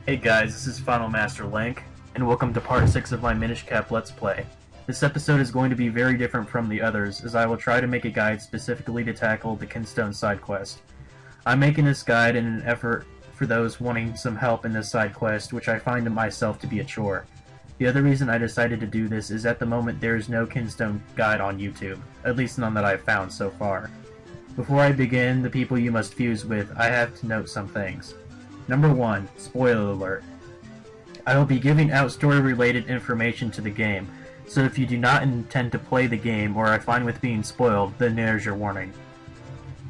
Hey guys, this is finalmasterlink, and welcome to part 6 of my Minish Cap Let's Play. This episode is going to be very different from the others, as I will try to make a guide specifically to tackle the Kinstone side quest. I'm making this guide in an effort for those wanting some help in this side quest, which I find in myself to be a chore. The other reason I decided to do this is at the moment there is no Kinstone guide on YouTube, at least none that I've found so far. Before I begin the people you must fuse with, I have to note some things. Number 1. Spoiler alert. I will be giving out story-related information to the game, so if you do not intend to play the game or are fine with being spoiled, then there's your warning.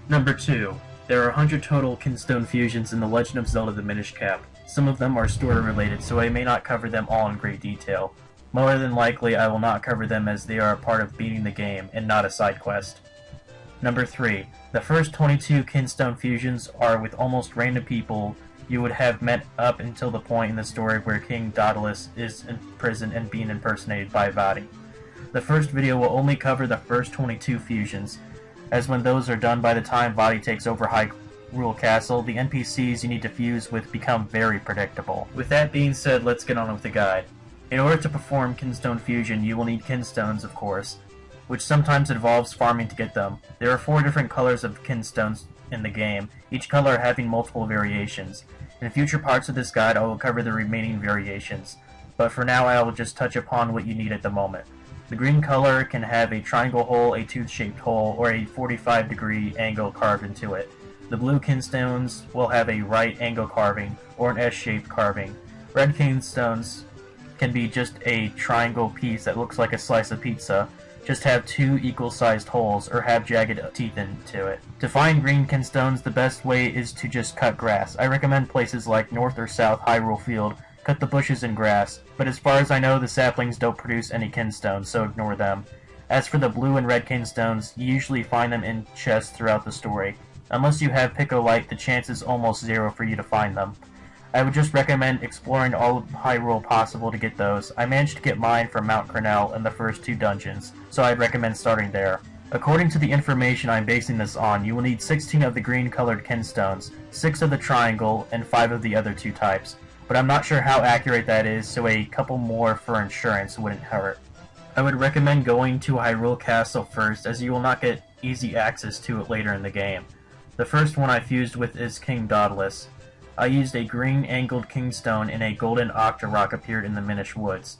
Number 2. There are 100 total Kinstone fusions in the Legend of Zelda the Minish Cap. Some of them are story-related, so I may not cover them all in great detail. More than likely, I will not cover them as they are a part of beating the game and not a side quest. Number 3. The first 22 Kinstone fusions are with almost random people you would have met up until the point in the story where King Daultus is in prison and being impersonated by Vaati. The first video will only cover the first 22 fusions, as when those are done by the time Vaati takes over Hyrule Castle, the NPCs you need to fuse with become very predictable. With that being said, let's get on with the guide. In order to perform Kinstone fusion, you will need Kinstones, of course, which sometimes involves farming to get them. There are 4 different colors of Kinstones in the game, each color having multiple variations. In future parts of this guide I will cover the remaining variations, but for now I will just touch upon what you need at the moment. The green color can have a triangle hole, a tooth-shaped hole, or a 45-degree angle carved into it. The blue Kinstones will have a right angle carving, or an S-shaped carving. Red Kinstones can be just a triangle piece that looks like a slice of pizza, just have 2 equal-sized holes, or have jagged teeth into it. To find green Kinstones, the best way is to just cut grass. I recommend places like North or South Hyrule Field. Cut the bushes and grass, but as far as I know the saplings don't produce any Kinstones, so ignore them. As for the blue and red Kinstones, you usually find them in chests throughout the story. Unless you have Picolite, the chance is almost 0 for you to find them. I would just recommend exploring all of Hyrule possible to get those. I managed to get mine from Mount Cornell in the first 2 dungeons, so I'd recommend starting there. According to the information I'm basing this on, you will need 16 of the green-colored Kinstones, 6 of the triangle, and 5 of the other 2 types. But I'm not sure how accurate that is, so a couple more for insurance wouldn't hurt. I would recommend going to Hyrule Castle first, as you will not get easy access to it later in the game. The first one I fused with is King Daultus. I used a green angled Kingstone and a golden Octorok appeared in the Minish Woods.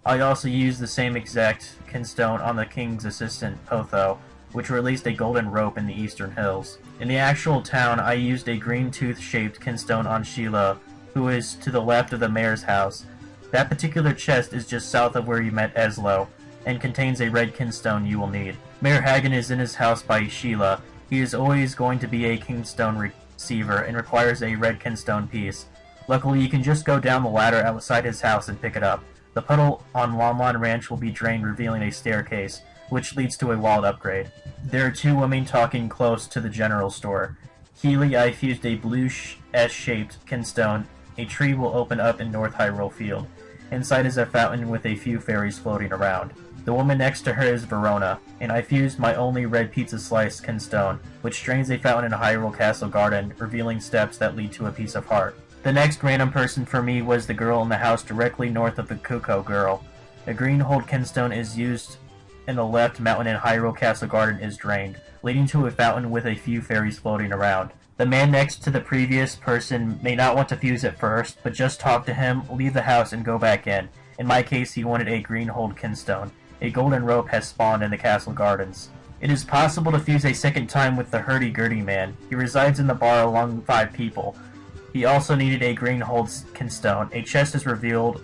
I also used the same exact Kinstone on the King's assistant, Potho, which released a golden rope in the Eastern Hills. In the actual town, I used a green tooth-shaped Kinstone on Hylia, who is to the left of the mayor's house. That particular chest is just south of where you met Eslo, and contains a red Kinstone you will need. Mayor Hagen is in his house by Hylia. He is always going to be a Kinstone receiver and requires a red Kinstone piece. Luckily, you can just go down the ladder outside his house and pick it up. The puddle on Lomlon Ranch will be drained, revealing a staircase, which leads to a walled upgrade. There are 2 women talking close to the general store. Hylia, I fused a blue S-shaped Kinstone. A tree will open up in North Hyrule Field. Inside is a fountain with a few fairies floating around. The woman next to her is Verona, and I fused my only red pizza slice Kinstone, which drains a fountain in Hyrule Castle Garden, revealing steps that lead to a piece of heart. The next random person for me was the girl in the house directly north of the Cuckoo Girl. A green hold Kinstone is used in the left mountain in Hyrule Castle Garden is drained, leading to a fountain with a few fairies floating around. The man next to the previous person may not want to fuse at first, but just talk to him, leave the house, and go back in. In my case, he wanted a green hold Kinstone. A golden rope has spawned in the castle gardens. It is possible to fuse a second time with the hurdy-gurdy man. He resides in the bar along 5 people. He also needed a green hold Kinstone. A chest is revealed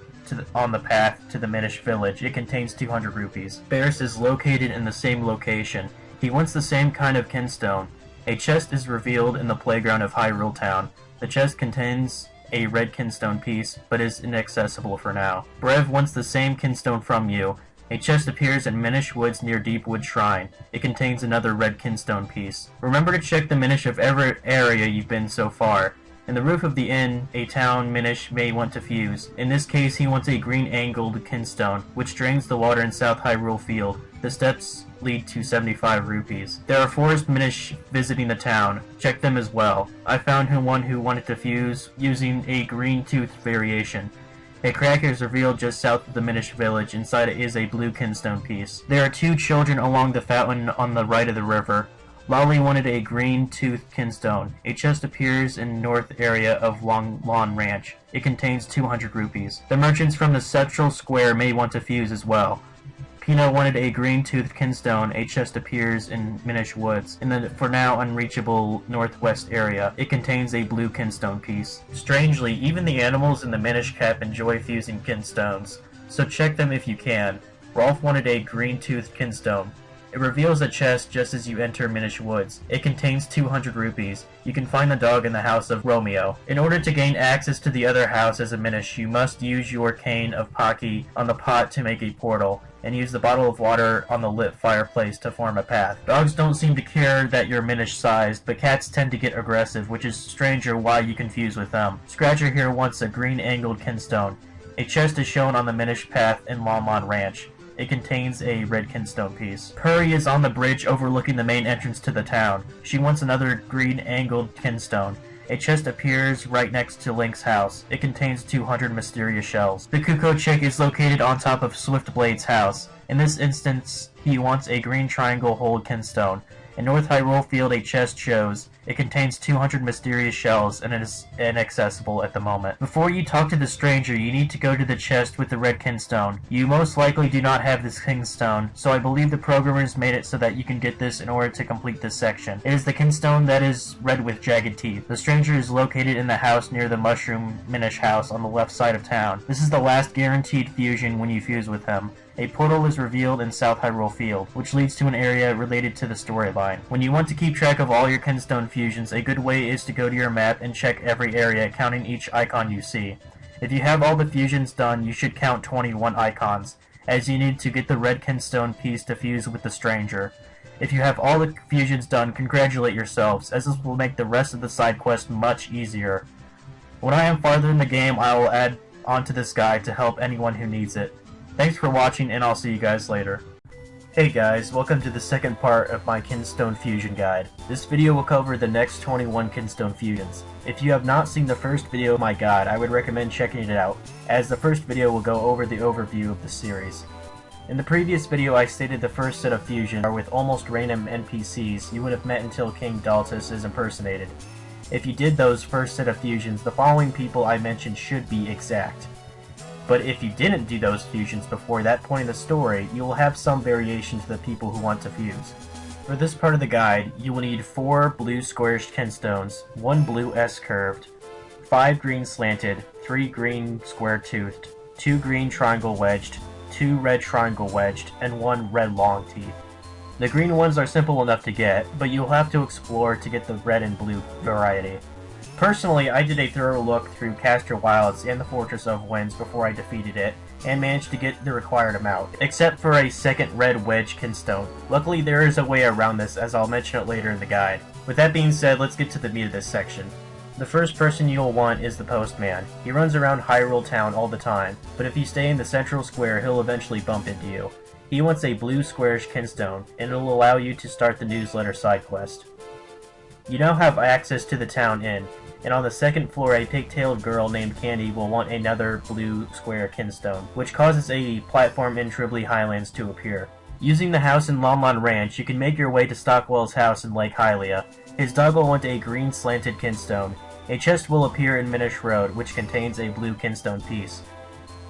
on the path to the Minish village. It contains 200 rupees. Barris is located in the same location. He wants the same kind of Kinstone. A chest is revealed in the playground of Hyrule Town. The chest contains a red Kinstone piece, but is inaccessible for now. Brev wants the same Kinstone from you. A chest appears in Minish Woods near Deepwood Shrine. It contains another red Kinstone piece. Remember to check the Minish of every area you've been so far. In the roof of the inn, a town Minish may want to fuse. In this case, he wants a green angled Kinstone, which drains the water in South Hyrule Field. The steps lead to 75 rupees. There are forest Minish visiting the town. Check them as well. I found one who wanted to fuse using a green tooth variation. A crack is revealed just south of the Minish village. Inside it is a blue Kinstone piece. There are 2 children along the fountain on the right of the river. Lolly wanted a green tooth Kinstone. A chest appears in north area of Long Lawn Ranch. It contains 200 rupees. The merchants from the central square may want to fuse as well. Pina wanted a green tooth Kinstone. A chest appears in Minish Woods, in the for now unreachable northwest area. It contains a blue Kinstone piece. Strangely, even the animals in the Minish Cap enjoy fusing Kinstones, so check them if you can. Rolf wanted a green tooth Kinstone. It reveals a chest just as you enter Minish Woods. It contains 200 rupees. You can find the dog in the house of Romeo. In order to gain access to the other house as a Minish, you must use your cane of Pocky on the pot to make a portal, and use the bottle of water on the lit fireplace to form a path. Dogs don't seem to care that you're Minish-sized, but cats tend to get aggressive, which is stranger why you confuse with them. Scratcher here wants a green angled Kinstone. A chest is shown on the Minish path in Longmont Ranch. It contains a red Kinstone piece. Puri is on the bridge overlooking the main entrance to the town. She wants another green angled Kinstone. A chest appears right next to Link's house. It contains 200 mysterious shells. The Kuko chick is located on top of Swiftblade's house. In this instance, he wants a green triangle hold Kinstone. In North Hyrule Field, a chest shows. It contains 200 mysterious shells and it is inaccessible at the moment. Before you talk to the stranger, you need to go to the chest with the red Kinstone. You most likely do not have this Kinstone, so I believe the programmers made it so that you can get this in order to complete this section. It is the Kinstone that is red with jagged teeth. The stranger is located in the house near the Mushroom Minish house on the left side of town. This is the last guaranteed fusion when you fuse with him. A portal is revealed in South Hyrule Field, which leads to an area related to the storyline. When you want to keep track of all your Kinstone fusions, a good way is to go to your map and check every area, counting each icon you see. If you have all the fusions done, you should count 21 icons, as you need to get the red Kinstone piece to fuse with the stranger. If you have all the fusions done, congratulate yourselves, as this will make the rest of the side quest much easier. When I am farther in the game, I will add onto this guide to help anyone who needs it. Thanks for watching, and I'll see you guys later. Hey guys, welcome to the second part of my Kinstone Fusion Guide. This video will cover the next 21 Kinstone Fusions. If you have not seen the first video of my guide, I would recommend checking it out, as the first video will go over the overview of the series. In the previous video I stated the first set of fusions are with almost random NPCs you would have met until King Daultus is impersonated. If you did those first set of fusions, the following people I mentioned should be exact. But if you didn't do those fusions before that point in the story, you will have some variation to the people who want to fuse. For this part of the guide, you will need 4 blue squarish Kinstones, 1 blue S-curved, 5 green slanted, 3 green square-toothed, 2 green triangle wedged, 2 red triangle wedged, and 1 red long teeth. The green ones are simple enough to get, but you'll have to explore to get the red and blue variety. Personally, I did a thorough look through Castor Wilds and the Fortress of Winds before I defeated it, and managed to get the required amount, except for a second red wedge Kinstone. Luckily there is a way around this, as I'll mention it later in the guide. With that being said, let's get to the meat of this section. The first person you'll want is the Postman. He runs around Hyrule Town all the time, but if you stay in the central square he'll eventually bump into you. He wants a blue squarish Kinstone, and it'll allow you to start the newsletter side quest. You now have access to the town inn, and on the second floor a pigtailed girl named Candy will want another blue square Kinstone, which causes a platform in Tribly Highlands to appear. Using the house in Longmont Ranch, you can make your way to Stockwell's house in Lake Hylia. His dog will want a green slanted Kinstone. A chest will appear in Minish Road, which contains a blue Kinstone piece.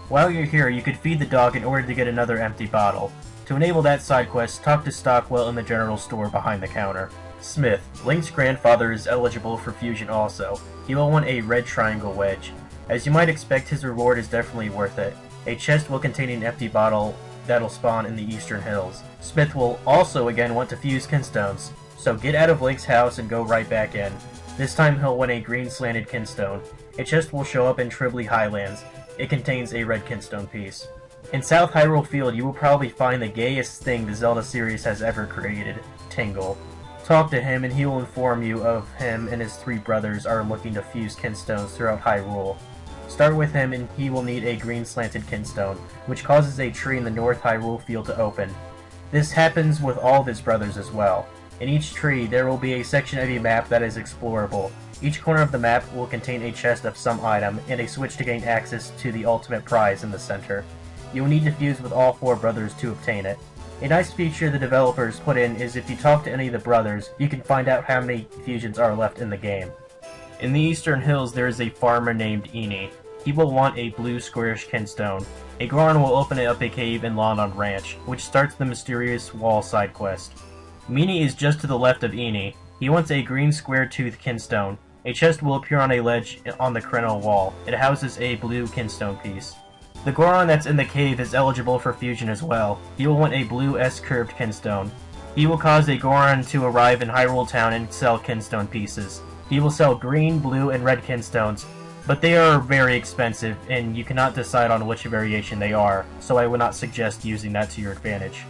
While you're here, you could feed the dog in order to get another empty bottle. To enable that side quest, talk to Stockwell in the general store behind the counter. Smith. Link's grandfather is eligible for fusion also. He will want a red triangle wedge. As you might expect, his reward is definitely worth it. A chest will contain an empty bottle that'll spawn in the Eastern Hills. Smith will also again want to fuse Kinstones, so get out of Link's house and go right back in. This time he'll want a green slanted Kinstone. A chest will show up in Tribly Highlands. It contains a red Kinstone piece. In South Hyrule Field, you will probably find the gayest thing the Zelda series has ever created, Tingle. Talk to him and he will inform you of him and his 3 brothers are looking to fuse Kinstones throughout Hyrule. Start with him and he will need a green slanted Kinstone, which causes a tree in the North Hyrule Field to open. This happens with all of his brothers as well. In each tree, there will be a section of a map that is explorable. Each corner of the map will contain a chest of some item, and a switch to gain access to the ultimate prize in the center. You will need to fuse with all 4 brothers to obtain it. A nice feature the developers put in is if you talk to any of the brothers, you can find out how many fusions are left in the game. In the Eastern Hills, there is a farmer named Eni. He will want a blue squarish Kinstone. A Goron will open up a cave in London Ranch, which starts the mysterious wall side quest. Mini is just to the left of Eni. He wants a green square tooth Kinstone. A chest will appear on a ledge on the cringy wall. It houses a blue Kinstone piece. The Goron that's in the cave is eligible for fusion as well. He will want a blue S-curved Kinstone. He will cause a Goron to arrive in Hyrule Town and sell Kinstone pieces. He will sell green, blue, and red Kinstones, but they are very expensive, and you cannot decide on which variation they are, so I would not suggest using that to your advantage.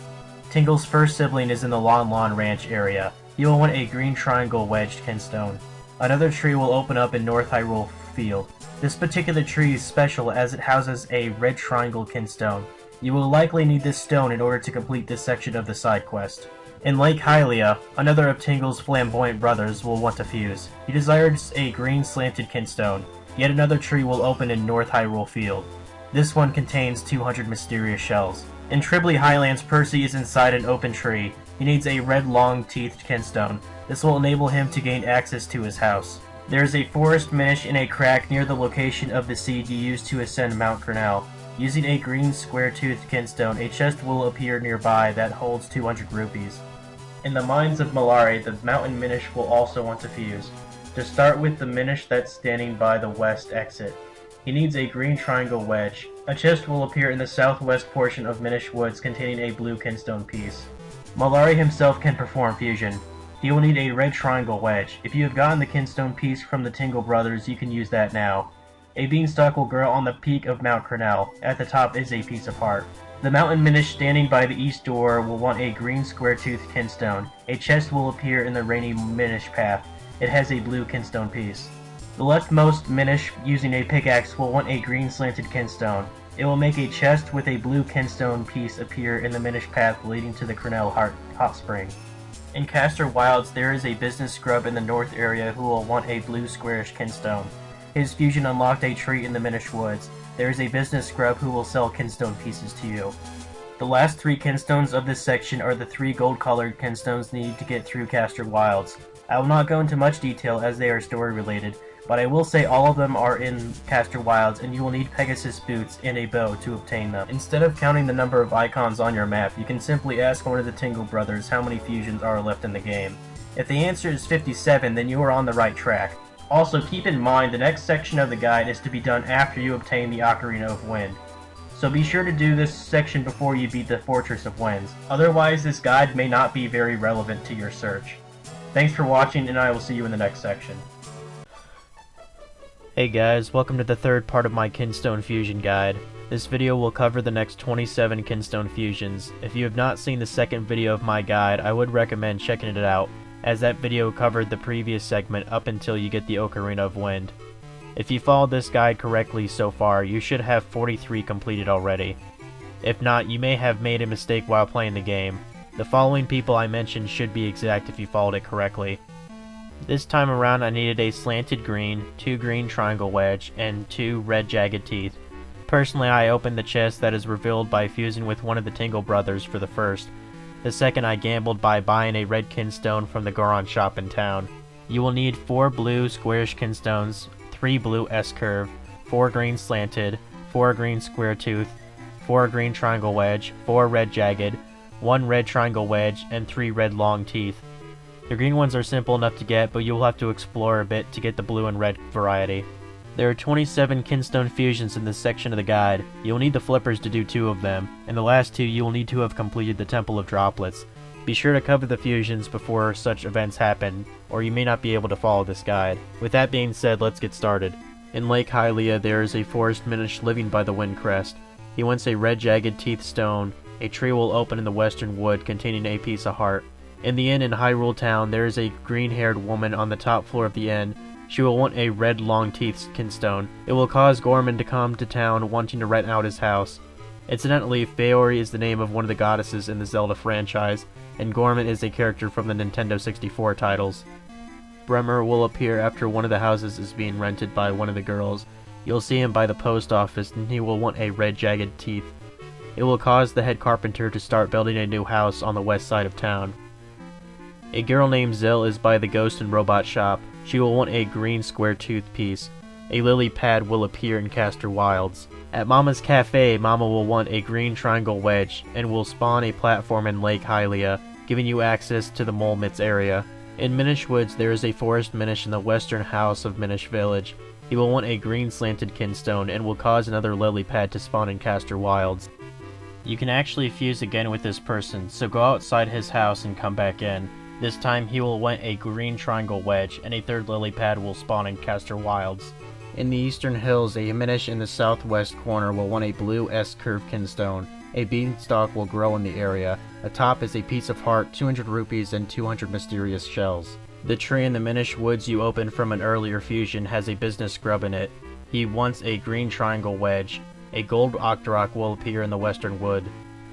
Tingle's first sibling is in the Lon Ranch area. He will want a green triangle wedged Kinstone. Another tree will open up in North Hyrule Field. This particular tree is special as it houses a red triangle Kinstone. You will likely need this stone in order to complete this section of the side quest. In Lake Hylia, another of Tingle's flamboyant brothers will want to fuse. He desires a green slanted Kinstone. Yet another tree will open in North Hyrule Field. This one contains 200 mysterious shells. In Tribly Highlands, Percy is inside an open tree. He needs a red long-teethed Kinstone. This will enable him to gain access to his house. There is a forest Minish in a crack near the location of the seed you used to ascend Mount Cornell. Using a green square-toothed Kinstone, a chest will appear nearby that holds 200 rupees. In the mines of Malari, the mountain Minish will also want to fuse. To start with the Minish that's standing by the west exit. He needs a green triangle wedge. A chest will appear in the southwest portion of Minish Woods containing a blue Kinstone piece. Malari himself can perform fusion. He will need a red triangle wedge. If you have gotten the Kinstone piece from the Tingle brothers, you can use that now. A beanstalk will grow on the peak of Mount Cornell. At the top is a piece of heart. The mountain Minish standing by the east door will want a green square-toothed Kinstone. A chest will appear in the rainy Minish path. It has a blue Kinstone piece. The leftmost Minish using a pickaxe will want a green slanted Kinstone. It will make a chest with a blue Kinstone piece appear in the Minish path leading to the Cornell Hot Spring. In Castor Wilds, there is a business scrub in the north area who will want a blue squarish Kinstone. His fusion unlocked a tree in the Minish Woods. There is a business scrub who will sell Kinstone pieces to you. The last 3 Kinstones of this section are the 3 gold-colored Kinstones needed to get through Castor Wilds. I will not go into much detail as they are story-related, but I will say all of them are in Castor Wilds, and you will need Pegasus boots and a bow to obtain them. Instead of counting the number of icons on your map, you can simply ask one of the Tingle brothers how many fusions are left in the game. If the answer is 57, then you are on the right track. Also, keep in mind the next section of the guide is to be done after you obtain the Ocarina of Wind. So be sure to do this section before you beat the Fortress of Winds. Otherwise, this guide may not be very relevant to your search. Thanks for watching, and I will see you in the next section. Hey guys, welcome to the third part of my Kinstone Fusion guide. This video will cover the next 27 Kinstone fusions. If you have not seen the second video of my guide, I would recommend checking it out, as that video covered the previous segment up until you get the Ocarina of Wind. If you followed this guide correctly so far, you should have 43 completed already. If not, you may have made a mistake while playing the game. The following people I mentioned should be exact if you followed it correctly. This time around I needed a slanted green, 2 green triangle wedge, and 2 red jagged teeth. Personally, I opened the chest that is revealed by fusing with one of the Tingle brothers for the first. The second I gambled by buying a red Kinstone from the Goron shop in town. You will need 4 blue squarish Kinstones, 3 blue S-curve, 4 green slanted, 4 green square tooth, 4 green triangle wedge, 4 red jagged, 1 red triangle wedge, and 3 red long teeth. The green ones are simple enough to get, but you will have to explore a bit to get the blue and red variety. There are 27 Kinstone fusions in this section of the guide. You will need the flippers to do 2 of them, and the last 2 you will need to have completed the Temple of Droplets. Be sure to cover the fusions before such events happen, or you may not be able to follow this guide. With that being said, let's get started. In Lake Hylia, there is a forest Minish living by the Wind Crest. He wants a red jagged teeth stone. A tree will open in the western wood containing a piece of heart. In the inn in Hyrule Town, there is a green-haired woman on the top floor of the inn. She will want a red long-teeth Kinstone. It will cause Gorman to come to town wanting to rent out his house. Incidentally, Faori is the name of one of the goddesses in the Zelda franchise, and Gorman is a character from the Nintendo 64 titles. Bremer will appear after one of the houses is being rented by one of the girls. You'll see him by the post office, and he will want a red jagged teeth. It will cause the head carpenter to start building a new house on the west side of town. A girl named Zill is by the Ghost and Robot shop. She will want a green square tooth piece. A lily pad will appear in Castor Wilds. At Mama's Cafe, Mama will want a green triangle wedge, and will spawn a platform in Lake Hylia, giving you access to the Mole Mitts area. In Minish Woods, there is a forest Minish in the western house of Minish Village. He will want a green slanted Kinstone, and will cause another lily pad to spawn in Castor Wilds. You can actually fuse again with this person, so go outside his house and come back in. This time he will want a green triangle wedge, and a third lily pad will spawn in Castor Wilds. In the eastern hills, a Minish in the southwest corner will want a blue S-curve Kinstone. A beanstalk will grow in the area. Atop is a piece of heart, 200 rupees, and 200 mysterious shells. The tree in the Minish Woods you opened from an earlier fusion has a business scrub in it. He wants a green triangle wedge. A gold Octorok will appear in the western wood.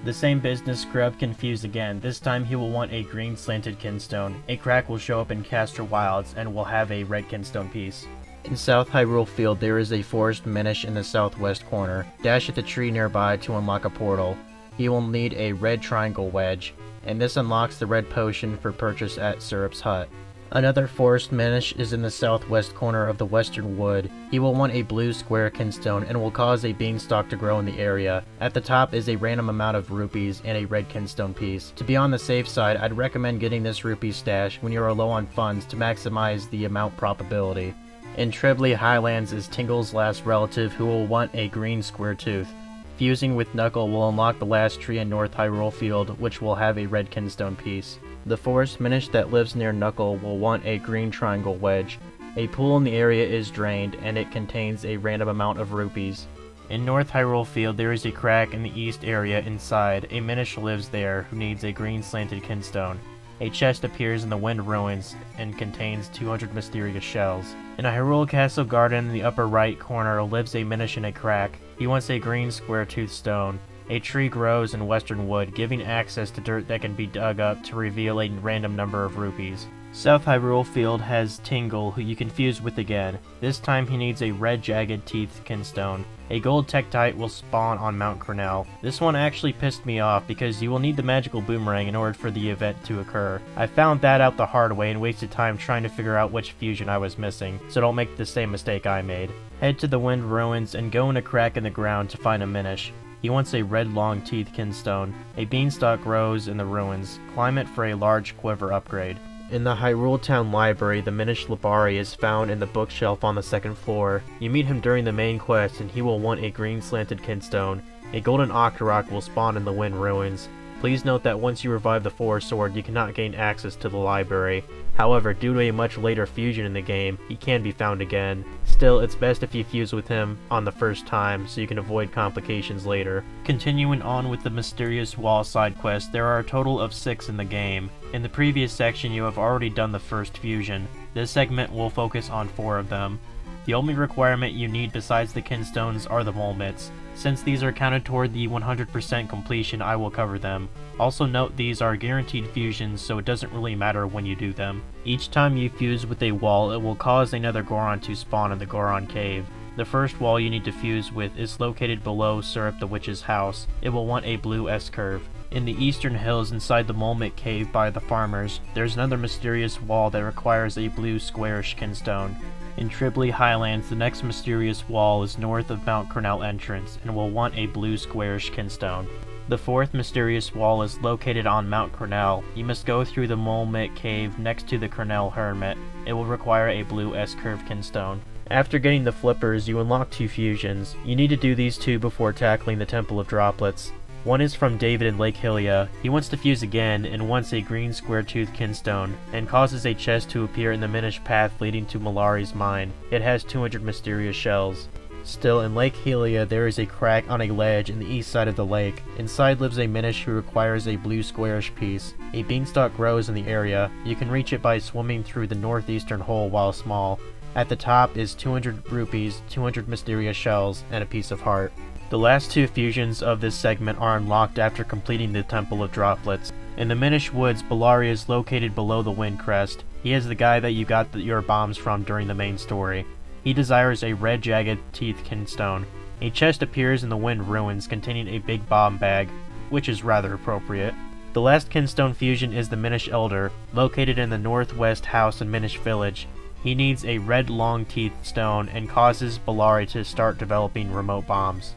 The same business scrub can fuse again. This time he will want a green slanted Kinstone. A crack will show up in Castor Wilds and will have a red Kinstone piece. In South Hyrule Field, there is a forest Minish in the southwest corner. Dash at the tree nearby to unlock a portal. He will need a red triangle wedge, and this unlocks the red potion for purchase at Syrup's hut. Another forest Minish is in the southwest corner of the western wood. He will want a blue square Kinstone and will cause a beanstalk to grow in the area. At the top is a random amount of rupees and a red Kinstone piece. To be on the safe side, I'd recommend getting this rupee stash when you are low on funds to maximize the amount probability. In Trebly Highlands is Tingle's last relative, who will want a green square tooth. Fusing with Knuckle will unlock the last tree in North Hyrule Field, which will have a red Kinstone piece. The forest Minish that lives near Knuckle will want a green triangle wedge. A pool in the area is drained, and it contains a random amount of rupees. In North Hyrule Field, there is a crack in the east area inside. A Minish lives there who needs a green slanted Kinstone. A chest appears in the Wind Ruins and contains 200 mysterious shells. In a Hyrule Castle garden in the upper right corner lives a Minish in a crack. He wants a green square tooth stone. A tree grows in western wood, giving access to dirt that can be dug up to reveal a random number of rupees. South Hyrule Field has Tingle, who you can fuse with again. This time he needs a red jagged teeth Kinstone. A gold Tektite will spawn on Mount Cornell. This one actually pissed me off because you will need the magical boomerang in order for the event to occur. I found that out the hard way and wasted time trying to figure out which fusion I was missing, so don't make the same mistake I made. Head to the Wind Ruins and go in a crack in the ground to find a Minish. He wants a red long teeth Kinstone. A beanstalk grows in the ruins. Climb it for a large quiver upgrade. In the Hyrule Town library, the Minish Labari is found in the bookshelf on the second floor. You meet him during the main quest, and he will want a green slanted Kinstone. A golden Octorok will spawn in the Wind Ruins. Please note that once you revive the Forest Sword, you cannot gain access to the library. However, due to a much later fusion in the game, he can be found again. Still, it's best if you fuse with him on the first time, so you can avoid complications later. Continuing on with the Mysterious Wall side quest, there are a total of 6 in the game. In the previous section, you have already done the first fusion. This segment will focus on 4 of them. The only requirement you need besides the Kinstones are the Mole Mitts. Since these are counted toward the 100% completion, I will cover them. Also note these are guaranteed fusions, so it doesn't really matter when you do them. Each time you fuse with a wall, it will cause another Goron to spawn in the Goron Cave. The first wall you need to fuse with is located below Syrup the Witch's house. It will want a blue S-curve. In the eastern hills inside the Mole Mitt Cave by the farmers, there's another mysterious wall that requires a blue squarish Kinstone. In Trebly Highlands, the next mysterious wall is north of Mount Cornell entrance and will want a blue squarish Kinstone. The fourth mysterious wall is located on Mount Cornell. You must go through the Mole Mitt Cave next to the Cornell Hermit. It will require a blue S-curve Kinstone. After getting the flippers, you unlock 2 fusions. You need to do these 2 before tackling the Temple of Droplets. One is from David in Lake Hylia. He wants to fuse again and wants a green square tooth Kinstone, and causes a chest to appear in the Minish path leading to Malari's mine. It has 200 mysterious shells. Still, in Lake Hylia, there is a crack on a ledge in the east side of the lake. Inside lives a Minish who requires a blue squarish piece. A beanstalk grows in the area. You can reach it by swimming through the northeastern hole while small. At the top is 200 rupees, 200 mysterious shells, and a piece of heart. The last two fusions of this segment are unlocked after completing the Temple of Droplets. In the Minish Woods, Bellari is located below the Wind Crest. He is the guy that you got your bombs from during the main story. He desires a red jagged teeth Kinstone. A chest appears in the Wind Ruins containing a big bomb bag, which is rather appropriate. The last Kinstone fusion is the Minish Elder, located in the northwest house in Minish Village. He needs a red long teeth stone and causes Bellari to start developing remote bombs.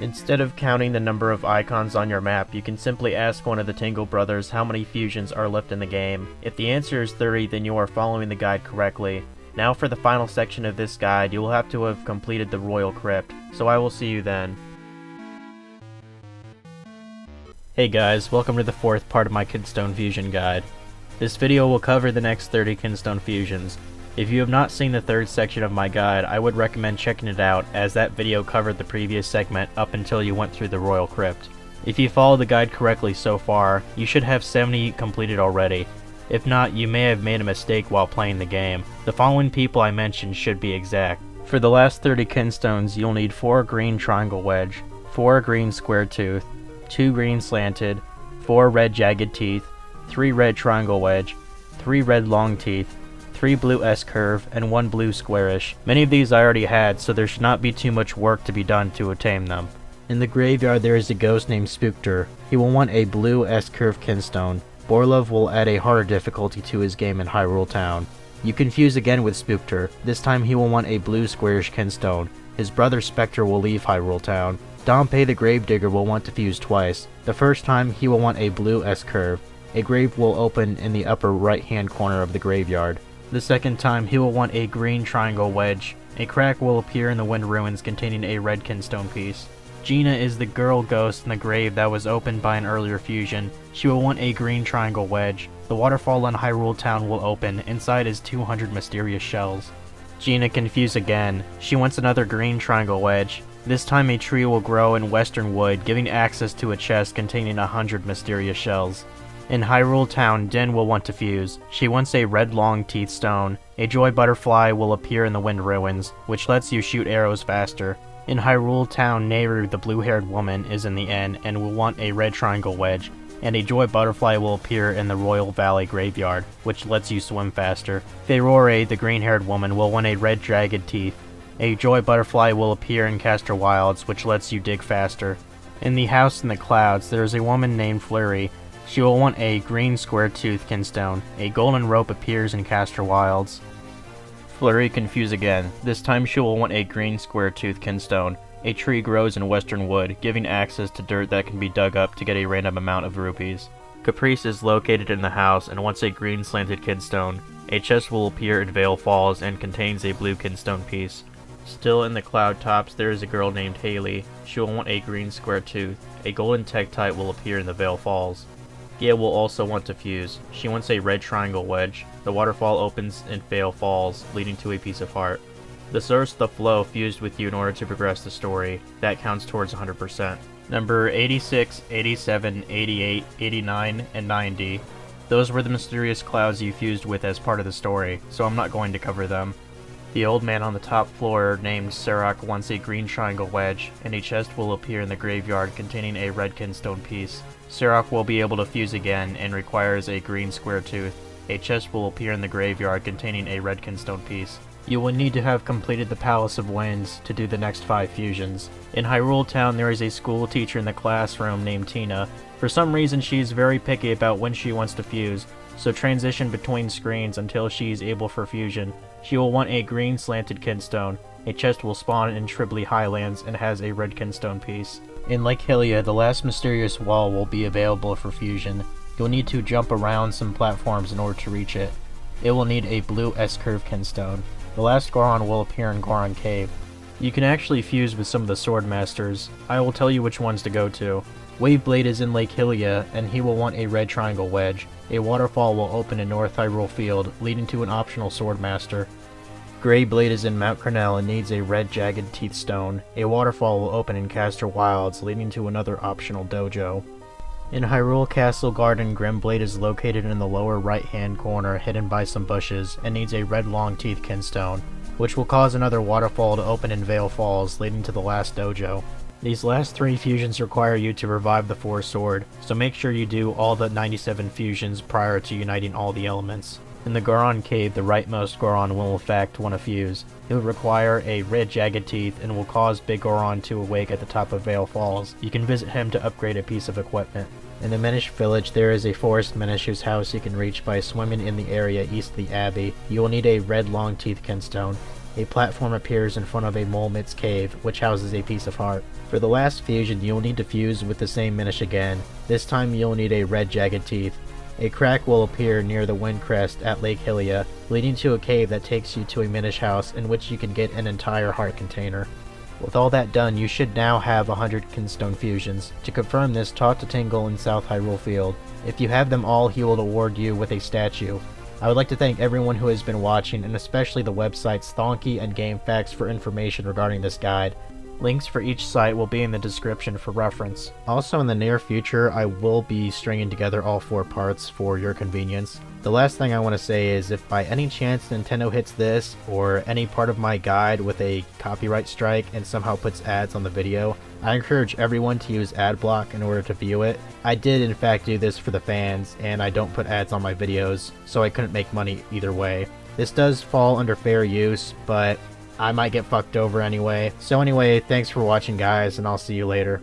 Instead of counting the number of icons on your map, you can simply ask one of the Tingle brothers how many fusions are left in the game. If the answer is 30, then you are following the guide correctly. Now for the final section of this guide, you will have to have completed the Royal Crypt, so I will see you then. Hey guys, welcome to the fourth part of my Kinstone fusion guide. This video will cover the next 30 Kinstone fusions. If you have not seen the third section of my guide, I would recommend checking it out, as that video covered the previous segment up until you went through the Royal Crypt. If you follow the guide correctly so far, you should have 70 completed already. If not, you may have made a mistake while playing the game. The following people I mentioned should be exact. For the last 30 Kinstones, you'll need 4 green triangle wedge, 4 green square tooth, 2 green slanted, 4 red jagged teeth, 3 red triangle wedge, 3 red long teeth, 3 blue S-curve, and 1 blue squarish. Many of these I already had, so there should not be too much work to be done to attain them. In the graveyard there is a ghost named Spookter. He will want a blue S-curve Kinstone. Borlov will add a harder difficulty to his game in Hyrule Town. You can fuse again with Spookter. This time he will want a blue squarish Kinstone. His brother Spectre will leave Hyrule Town. Dompe the Gravedigger will want to fuse twice. The first time he will want a blue S-curve. A grave will open in the upper right hand corner of the graveyard. The second time he will want a green triangle wedge. A crack will appear in the Wind Ruins containing a red Kinstone piece. Gina is the girl ghost in the grave that was opened by an earlier fusion. She will want a green triangle wedge. The waterfall in Hyrule Town will open. Inside is 200 mysterious shells. Gina can fuse again. She wants another green triangle wedge. This time a tree will grow in Western Wood, giving access to a chest containing 100 mysterious shells. In Hyrule Town, Din will want to fuse. She wants a red long teeth stone. A joy butterfly will appear in the Wind Ruins, which lets you shoot arrows faster. In Hyrule Town, Nehru, the blue-haired woman, is in the inn and will want a red triangle wedge, and a joy butterfly will appear in the Royal Valley graveyard, which lets you swim faster. Faerore, the green-haired woman, will want a red jagged teeth. A joy butterfly will appear in Castor Wilds, which lets you dig faster. In the house in the clouds, there is a woman named Flurry. She will want a green square tooth Kinstone. A golden rope appears in Castor Wilds. Flurry can fuse again. This time she will want a green square tooth Kinstone. A tree grows in Western Wood, giving access to dirt that can be dug up to get a random amount of rupees. Caprice is located in the house and wants a green slanted Kinstone. A chest will appear in Vale Falls and contains a blue Kinstone piece. Still in the cloud tops, there is a girl named Hylia. She will want a green square tooth. A golden Tektite will appear in the Vale Falls. Gia will also want to fuse. She wants a red triangle wedge. The waterfall opens in Vale Falls, leading to a piece of heart. The source of the flow fused with you in order to progress the story. That counts towards 100%. Number 86, 87, 88, 89, and 90. Those were the mysterious clouds you fused with as part of the story, so I'm not going to cover them. The old man on the top floor named Serac wants a green triangle wedge, and a chest will appear in the graveyard containing a red Kinstone piece. Serac will be able to fuse again and requires a green square tooth. A chest will appear in the graveyard containing a red Kinstone piece. You will need to have completed the Palace of Winds to do the next 5 fusions. In Hyrule Town there is a school teacher in the classroom named Tina. For some reason she is very picky about when she wants to fuse, so transition between screens until she is able for fusion. She will want a green slanted Kinstone. A chest will spawn in Tribly Highlands and has a red Kinstone piece. In Lake Hylia, the last mysterious wall will be available for fusion. You'll need to jump around some platforms in order to reach it. It will need a blue S-curve Kinstone. The last Goron will appear in Goron Cave. You can actually fuse with some of the Sword Masters. I will tell you which ones to go to. Waveblade is in Lake Hylia, and he will want a red triangle wedge. A waterfall will open in North Hyrule Field, leading to an optional Sword Master. Greyblade is in Mount Cornell and needs a red jagged teeth stone. A waterfall will open in Castor Wilds, leading to another optional dojo. In Hyrule Castle Garden, Grimblade is located in the lower right hand corner, hidden by some bushes, and needs a red long teeth Kinstone. which will cause another waterfall to open in Vale Falls, leading to the last dojo. These last 3 fusions require you to revive the Four Sword, so make sure you do all the 97 fusions prior to uniting all the elements. In the Goron Cave, the rightmost Goron will in fact want to fuse. It will require a red jagged teeth and will cause Big Goron to awake at the top of Vale Falls. You can visit him to upgrade a piece of equipment. In the Minish village, there is a forest Minish whose house you can reach by swimming in the area east of the Abbey. You will need a red long teeth Kinstone. A platform appears in front of a Mole Mit's cave, which houses a piece of heart. For the last fusion, you will need to fuse with the same Minish again. This time you will need a red jagged teeth. A crack will appear near the wind crest at Lake Hylia, leading to a cave that takes you to a Minish house in which you can get an entire heart container. With all that done, you should now have 100 Kinstone fusions. To confirm this, talk to Tingle in South Hyrule Field. If you have them all, he will award you with a statue. I would like to thank everyone who has been watching, and especially the websites Thonky and GameFAQs for information regarding this guide. Links for each site will be in the description for reference. Also, in the near future, I will be stringing together all 4 parts for your convenience. The last thing I want to say is, if by any chance Nintendo hits this, or any part of my guide with a copyright strike and somehow puts ads on the video, I encourage everyone to use AdBlock in order to view it. I did in fact do this for the fans, and I don't put ads on my videos, so I couldn't make money either way. This does fall under fair use, but I might get fucked over anyway. So anyway, thanks for watching guys, and I'll see you later.